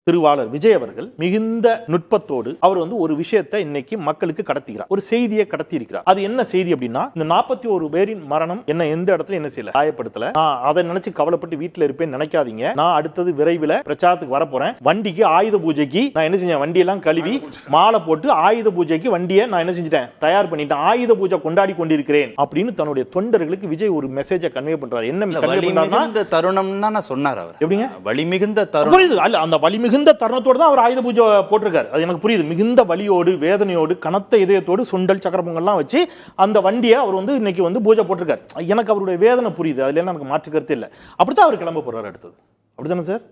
திருவாளர் விஜய் அவர்கள் மிகுந்த நுட்பத்தோடு அவர் ஒரு விஷயத்தை இன்னைக்கு மக்களுக்கு கடத்துகிறார், ஒரு செய்தியை கடத்தி இருக்கிறார். அது என்ன செய்தி அப்படின்னா, இந்த 41 பேரின் மரணம் என்ன எந்த இடத்துல என்ன செய்யல, காயப்படுத்தல. அதை நினைச்சு கவலைப்பட்டு வீட்டுல இருப்பேன் நினைக்காதீங்க. நான் அடுத்தது விரைவில் பிரச்சாரத்துக்கு வர போறேன். வண்டிக்கு ஆயுத பூஜைக்கு நான் என்ன செஞ்சேன், வண்டியெல்லாம் கழுவி மாலை போட்டு ஆயுத பூஜைக்கு வண்டியை நான் என்ன செஞ்சிட்டேன், தயார் பண்ணிட்டேன். ஆயுத பூஜை கொண்டாடி கொண்டிருக்கிறேன் அப்படின்னு தன்னுடைய தொண்டர்களுக்கு விஜய் ஒரு மெசேஜை கன்வே பண்றாரு. என்ன கன்வே பண்றாருன்னா, தருணம் தான் சொன்னார் அவர். எப்படிங்க வலிமிகுந்த தருணம், அல்ல அந்த வலிமிகுந்த தருணத்தோடு தான் அவர் ஆயுத பூஜை போட்டிருக்காரு. அது எனக்கு புரியுது. மிகுந்த வலியோடு வேதனையோடு கனத்த இதயத்தோடு சுண்டல் சக்கர பொங்கல்லாம் வச்சு அந்த வண்டியை அவர் இன்னைக்கு பூஜை போட்டிருக்காரு. எனக்கு அவருடைய வேதனை புரியுது, அதுல எனக்கு மாற்று கருத்து இல்லை. அப்படித்தான் அவர் கிளம்ப போறாரு அடுத்தது. அப்படித்தானே சார்?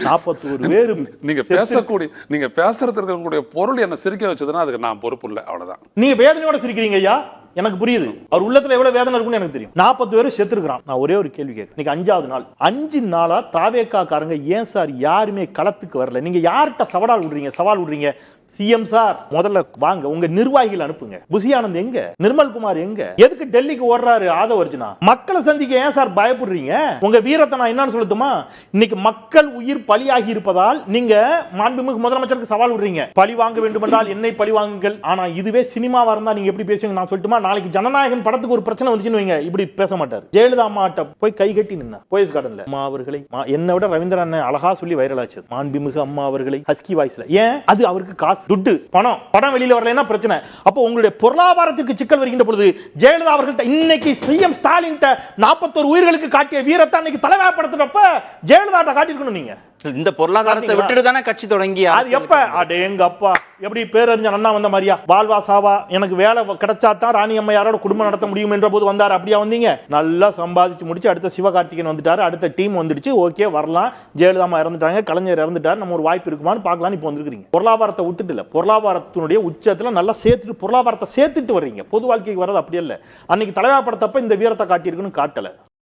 41 பேரு நீங்க பேசக்கூடிய, நீங்க பேசுறது இருக்கக்கூடிய பொருள் என்ன சிரிக்க வச்சதுன்னா அதுக்கு நான் பொறுப்பு இல்லை. அவ்வளவுதான். நீங்க வேதனையோட சிரிக்கிறீங்க ஐயா, எனக்கு புரியுது. அவர் உள்ளத்துல எவ்வளவு வேதனை இருக்குன்னு எனக்கு தெரியும். 40 பேர் செத்து இருக்கிறான். நான் ஒரே ஒரு கேள்வி கேட்கிறேன். இன்னைக்கு 5வது நாள், 5 நாளா தாவேகா காரங்க ஏன் சார் யாருமே களத்துக்கு வரல? நீங்க யார்கிட்ட சவால் விடுறீங்க? சிஎம் சார் முதல்ல வாங்க, உங்க நிர்வாகிகள் அனுப்புங்க. புசி ஆனந்த் எங்க, நிர்மல் குமார் எங்க, எதுக்கு டெல்லிக்கு ஓடுறாரு ஆதவ் அர்ஜுனா? மக்களை சந்திக்க ஏன் சார் பயப்படுறீங்க? உங்க வீரத்தை நான் என்னன்னு சொல்லட்டுமா? இன்னைக்கு மக்கள் உயிர் பலியாகி இருப்பதால் நீங்க மாண்புமிகு முதலமைச்சருக்கு சவால் விடுறீங்க. பழி வாங்க வேண்டும் என்றால் என்னை பழி வாங்குங்கள். ஆனா இதுவே சினிமாவா இருந்தா நீங்க எப்படி பேசுவீங்க நான் சொல்லட்டுமா? நாளைக்கு ஜனநாயகன் படத்துக்கு ஒரு பிரச்சனை வந்துச்சுன்னு வைங்க, இப்படி பேச மாட்டார். ஜெயலலிதா அம்மாட்ட போய் கை கட்டி நின்னா போயஸ் கார்டன்ல, அம்மா அவர்களை, என்னை விட ரவீந்திரன் அழகா சொல்லி வைரல் ஆச்சு, மாண்புமிகு அம்மா அவர்களை ஹஸ்கி வாய்ஸ்ல. ஏன்? அது அவருக்கு காசு, துட்டு, பணம் வெளியில வரலைன்னா பிரச்சனை. அப்போ உங்களுடைய பொருளாதாரத்திற்கு சிக்கல் வருகின்ற பொழுது ஜெயலலிதா அவர்கள் இன்னைக்கு சிஎம் ஸ்டாலின் 41 உயிர்களுக்கு காட்டிய வீரத்தை அன்னைக்கு தலைவரப்படுத்துறப்ப ஜெயலலிதா காட்டியிருக்கணும். நீங்க இந்த பொருளாதாரத்தை விட்டுட்டு தானே கட்சி தொடங்கி, அது எப்ப அடேங்க அப்பா எப்படி பேரறிஞர் அண்ணா வந்த மாதிரியா, வாழ்வா சாவா, எனக்கு வேலை கிடைச்சா தான் ராணி அம்மையாரோட குடும்பம் நடத்த முடியும் என்ற போது வந்தாரு. அப்படியா வந்தீங்க? நல்லா சம்பாதிச்சு முடிச்சு அடுத்த சிவகார்த்திகேயன் வந்துட்டாரு, அடுத்த டீம் வந்துடுச்சு. ஓகே வரலாம். ஜெயலலிதா அம்மா இறந்துட்டாங்க, கலைஞர் இறந்துட்டாரு, நம்ம ஒரு வாய்ப்பு இருக்குமான்னு பார்க்கலாம். இப்போ வந்திருக்கீங்க. பொருளாதாரத்தை விட்டுட்டு இல்ல, பொருளாதாரத்தினுடைய உச்சத்துல நல்லா சேர்த்துட்டு பொருளாதாரத்தை சேர்த்துட்டு வர்றீங்க. பொது வாழ்க்கைக்கு வர்றது அப்படி இல்ல. அன்னைக்கு தலைவரப்படுத்தப்ப இந்த வீரத்தை காட்டியிருக்குன்னு காட்டல.